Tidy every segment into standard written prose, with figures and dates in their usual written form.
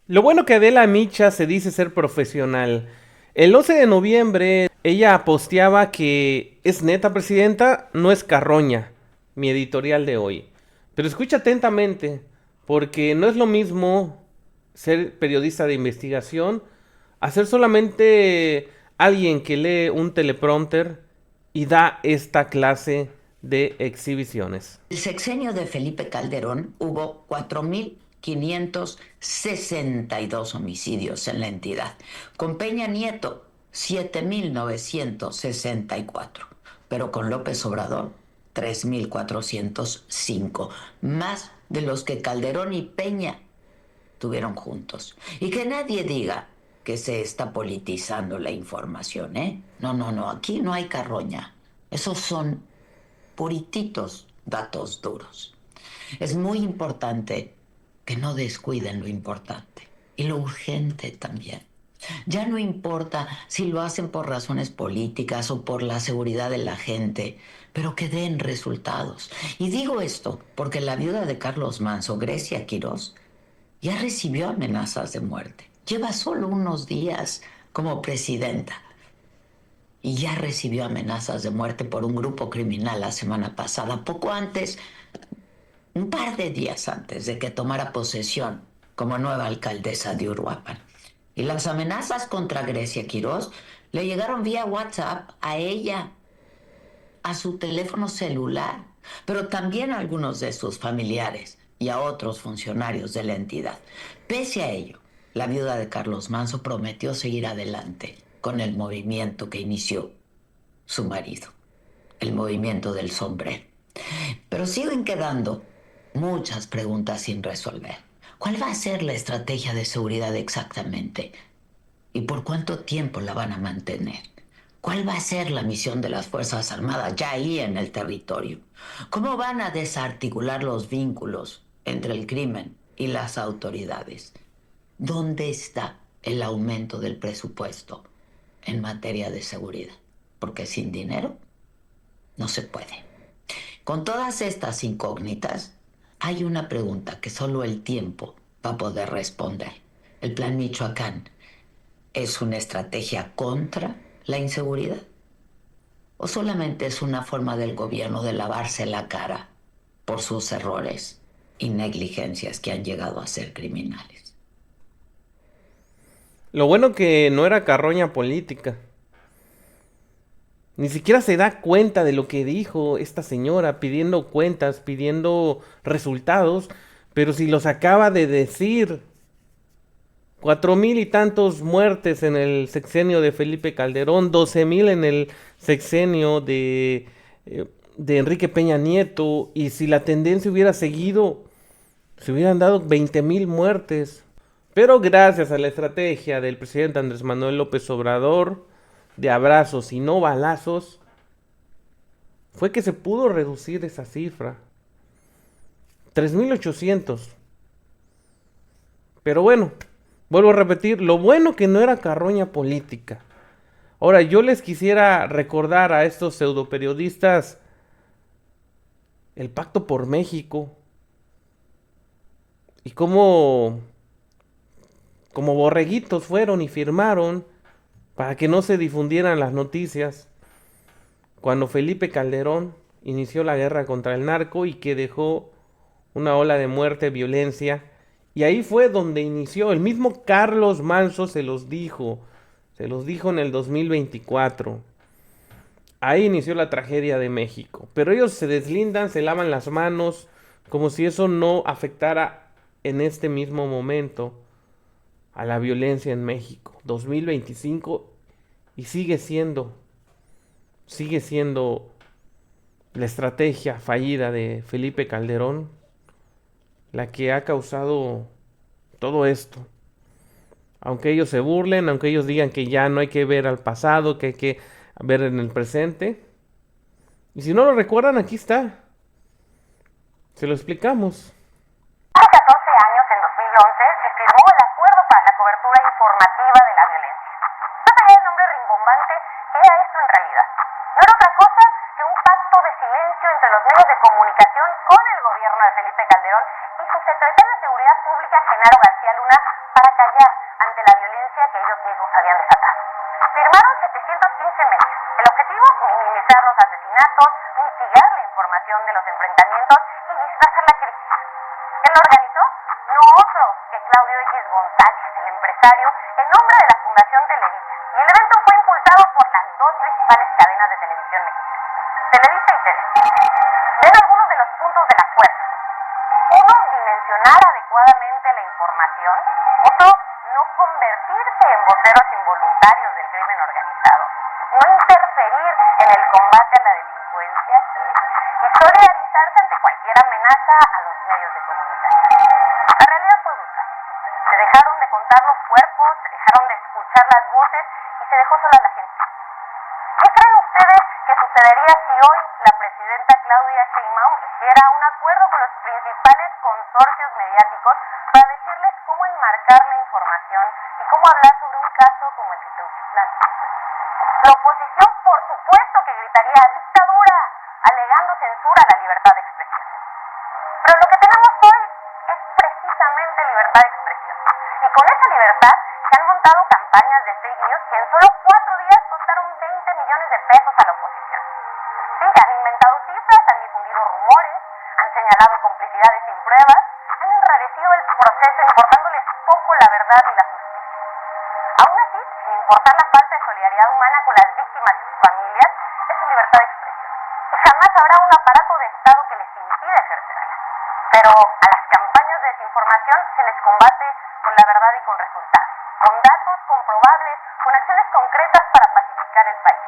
Lo bueno que Adela Micha se dice ser profesional. El 11 de noviembre ella posteaba que es neta presidenta, no es carroña, mi editorial de hoy. Pero escucha atentamente, porque no es lo mismo ser periodista de investigación a ser solamente alguien que lee un teleprompter y da esta clase de exhibiciones. El sexenio de Felipe Calderón hubo 4.562 homicidios en la entidad. Con Peña Nieto, 7.964. Pero con López Obrador, 3.405. Más de los que Calderón y Peña tuvieron juntos. Y que nadie diga que se está politizando la información, ¿eh? No, no, no, aquí no hay carroña. Esos son purititos datos duros. Es muy importante que no descuiden lo importante y lo urgente también. Ya no importa si lo hacen por razones políticas o por la seguridad de la gente, pero que den resultados. Y digo esto porque la viuda de Carlos Manso, Grecia Quirós, ya recibió amenazas de muerte. Lleva solo unos días como presidenta y ya recibió amenazas de muerte por un grupo criminal la semana pasada, poco antes, un par de días antes de que tomara posesión como nueva alcaldesa de Uruapan. Y las amenazas contra Grecia Quirós le llegaron vía WhatsApp a ella, a su teléfono celular, pero también a algunos de sus familiares y a otros funcionarios de la entidad. Pese a ello, la viuda de Carlos Manso prometió seguir adelante con el movimiento que inició su marido, el movimiento del sombrero. Pero siguen quedando muchas preguntas sin resolver. ¿Cuál va a ser la estrategia de seguridad exactamente? ¿Y por cuánto tiempo la van a mantener? ¿Cuál va a ser la misión de las Fuerzas Armadas ya ahí en el territorio? ¿Cómo van a desarticular los vínculos entre el crimen y las autoridades? ¿Dónde está el aumento del presupuesto en materia de seguridad? Porque sin dinero no se puede. Con todas estas incógnitas, hay una pregunta que solo el tiempo va a poder responder. ¿El Plan Michoacán es una estrategia contra la inseguridad? ¿O solamente es una forma del gobierno de lavarse la cara por sus errores y negligencias que han llegado a ser criminales? Lo bueno que no era carroña política. Ni siquiera se da cuenta de lo que dijo esta señora pidiendo cuentas, pidiendo resultados, pero si los acaba de decir, 4,000 y tantos muertes en el sexenio de Felipe Calderón, 12,000 en el sexenio de Enrique Peña Nieto, y si la tendencia hubiera seguido, se hubieran dado 20,000 muertes. Pero gracias a la estrategia del presidente Andrés Manuel López Obrador, de abrazos y no balazos, fue que se pudo reducir esa cifra. 3,800. Pero bueno, vuelvo a repetir, lo bueno que no era carroña política. Ahora, yo les quisiera recordar a estos pseudoperiodistas el Pacto por México y cómo como borreguitos fueron y firmaron para que no se difundieran las noticias cuando Felipe Calderón inició la guerra contra el narco y que dejó una ola de muerte, violencia. Y ahí fue donde inició. El mismo Carlos Manso se los dijo en el 2024. Ahí inició la tragedia de México. Pero ellos se deslindan, se lavan las manos, como si eso no afectara en este mismo momento a la violencia en México. 2025 y sigue siendo la estrategia fallida de Felipe Calderón la que ha causado todo esto. Aunque ellos se burlen, aunque ellos digan que ya no hay que ver al pasado, que hay que ver en el presente. Y si no lo recuerdan, aquí está. Se lo explicamos. Hace 14 años, en 2011, se firmó el Acuerdo para la Cobertura Informativa de la Violencia. Más allá del nombre rimbombante, ¿qué era esto en realidad? No era otra cosa que un pacto de silencio entre los medios de comunicación con el gobierno de Felipe Calderón y su secretario de Seguridad Pública, Genaro García Luna, para callar ante la violencia que ellos mismos habían desatado. Firmaron 715 medios. El objetivo, minimizar los asesinatos, mitigar la información de los enfrentamientos y disfrazar la crisis. ¿Quién lo organizó? No otro que Claudio X González, el empresario, en nombre de la Fundación Televisa. Y el evento fue impulsado por las dos principales cadenas de televisión mexicanas, Televisa y Televisa. Ven algunos de los puntos del acuerdo. Uno, dimensionar adecuadamente la información. Otro, no convertirse en voceros involuntarios del crimen organizado. No interferir en el combate a la delincuencia, y solidarizarse ante cualquier amenaza a los medios de comunicación. La realidad fue brutal. Se dejaron de contar los cuerpos, se dejaron de escuchar las voces y se dejó sola la gente. ¿Qué creen ustedes que sucedería si hoy la presidenta Claudia Sheinbaum hiciera un acuerdo con los principales consorcios mediáticos para decirles cómo enmarcar la información y cómo hablar sobre un caso como el de Teuchitlán? La oposición, por supuesto, que gritaría dictadura, alegando censura a la libertad de expresión. Pero lo que tenemos hoy es precisamente libertad de expresión. Y con esa libertad se han montado campañas de fake news que en solo 4 días costaron 20 millones de pesos a la oposición. Sí, han inventado cifras, han difundido rumores, han señalado complicidades sin pruebas, han enrarecido el proceso importándoles poco la verdad y la justicia. Aún así, sin importar la falta de solidaridad humana con las víctimas y sus familias, es su libertad de expresión. Y jamás habrá un aparato de Estado que les impida ejercerla. Pero a las campañas de desinformación se les combate con la verdad y con resultados, con datos comprobables, con acciones concretas para pacificar el país.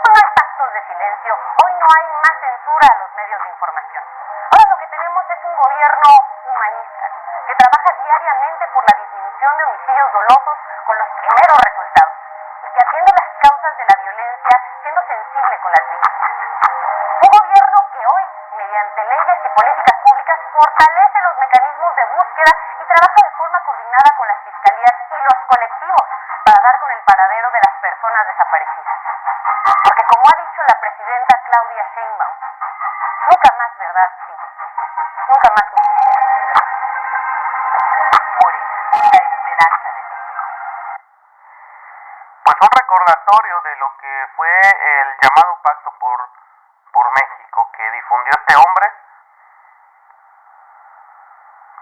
Hoy no hay pactos de silencio, hoy no hay más censura a los medios de información. Ahora lo que tenemos es un gobierno humanista, que trabaja diariamente por la disminución de homicidios dolosos con los primeros resultados, y que atiende las causas de la violencia siendo sensible con las víctimas. Un gobierno que hoy, mediante leyes y políticas públicas, fortalece los mecanismos de búsqueda y trabaja de forma coordinada con las fiscalías y los colectivos para dar con el paradero de las personas desaparecidas. Porque como ha dicho la presidenta Claudia Sheinbaum, nunca más verdad sin justicia. Nunca más justicia sin verdad. Morena, la esperanza de México. Pues un recordatorio de lo que fue el llamado Pacto por México que difundió este hombre,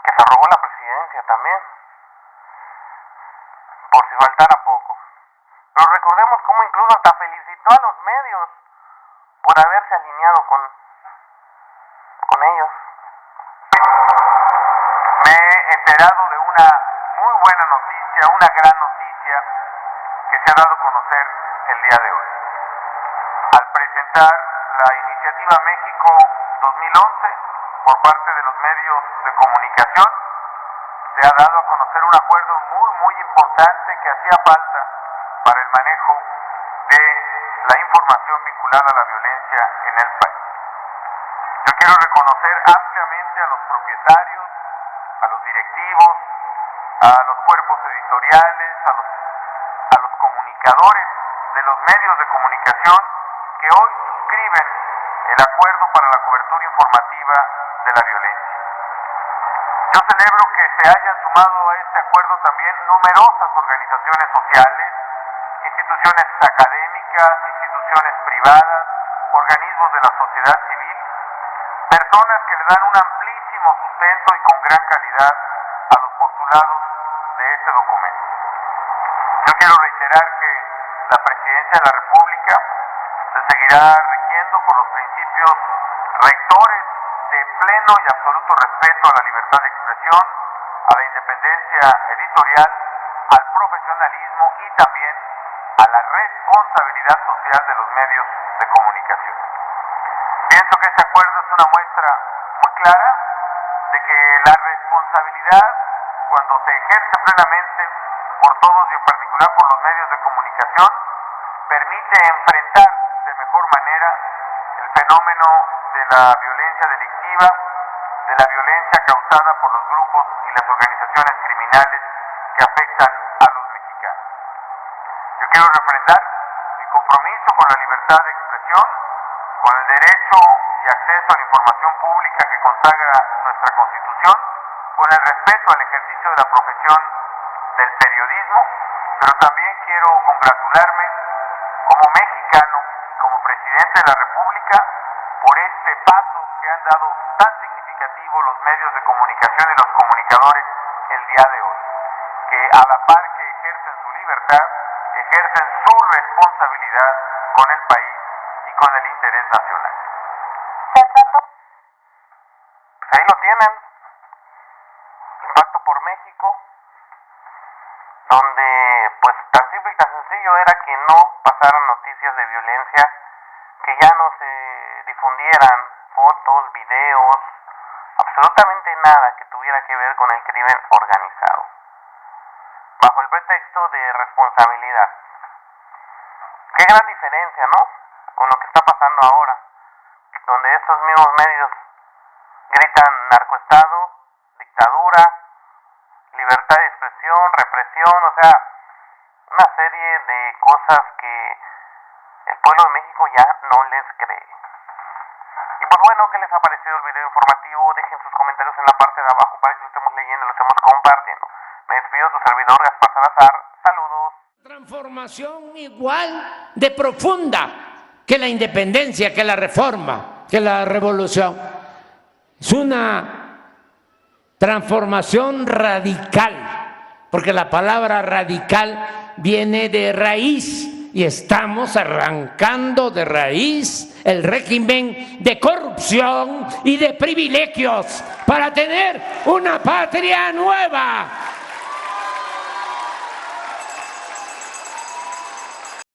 que se robó la presidencia también, por si faltara poco. Pero recordemos cómo incluso hasta felicitó a los medios por haberse alineado con ellos. Me he enterado de una muy buena noticia, una gran noticia que se ha dado a conocer el día de hoy. Al presentar la iniciativa México 2011 por parte de los medios de comunicación, se ha dado a conocer un acuerdo muy importante que hacía falta para el manejo de la información vinculada a la violencia en el país. Yo quiero reconocer ampliamente a los propietarios, a los directivos, a los cuerpos editoriales, a los comunicadores de los medios de comunicación que hoy suscriben el acuerdo para la cobertura informativa de la violencia. Yo celebro que se hayan sumado a este acuerdo también numerosas organizaciones sociales, instituciones académicas, instituciones privadas, organismos de la sociedad civil, personas que le dan un amplísimo sustento y con gran calidad a los postulados de este documento. Yo quiero reiterar que la Presidencia de la República se seguirá rigiendo por los principios rectores de pleno y absoluto respeto a la libertad de expresión, a la independencia editorial, al profesionalismo y también a la responsabilidad social de los medios de comunicación. Pienso que este acuerdo es una muestra muy clara de que la responsabilidad, cuando se ejerce plenamente por todos y en particular por los medios de comunicación, permite enfrentar de mejor manera el fenómeno de la violencia delictiva, de la violencia causada por los grupos y las organizaciones criminales que afectan a los mexicanos. Yo quiero refrendar mi compromiso con la libertad de expresión, con el derecho y acceso a la información pública que consagra nuestra Constitución, con el respeto al ejercicio de la profesión del periodismo, pero también quiero congratularme como mexicano y como presidente de la República por este paso que han dado tan significativo los medios de comunicación y los comunicadores el día de hoy, que a la par que ejercen su libertad, ejercen su responsabilidad con el país y con el interés nacional. Pues ahí lo tienen, el Pacto por México, donde pues tan simple y tan sencillo era que no pasaran noticias de violencia, que ya no se difundieran fotos, videos, absolutamente nada que tuviera que ver con el crimen organizado, bajo el pretexto de responsabilidad. Qué gran diferencia, ¿no?, con lo que está pasando ahora, donde estos mismos medios gritan narcoestado, dictadura, libertad de expresión, represión, o sea, una serie de cosas que el pueblo de México ya no les cree. Y pues bueno, ¿qué les ha parecido el video informativo? Dejen sus comentarios en la parte de abajo para que lo estemos leyendo y lo estemos compartiendo. Me despido, tu servidor Gaspar Salazar. Saludos. Transformación igual de profunda que la independencia, que la reforma, que la revolución. Es una transformación radical, porque la palabra radical viene de raíz y estamos arrancando de raíz el régimen de corrupción y de privilegios para tener una patria nueva.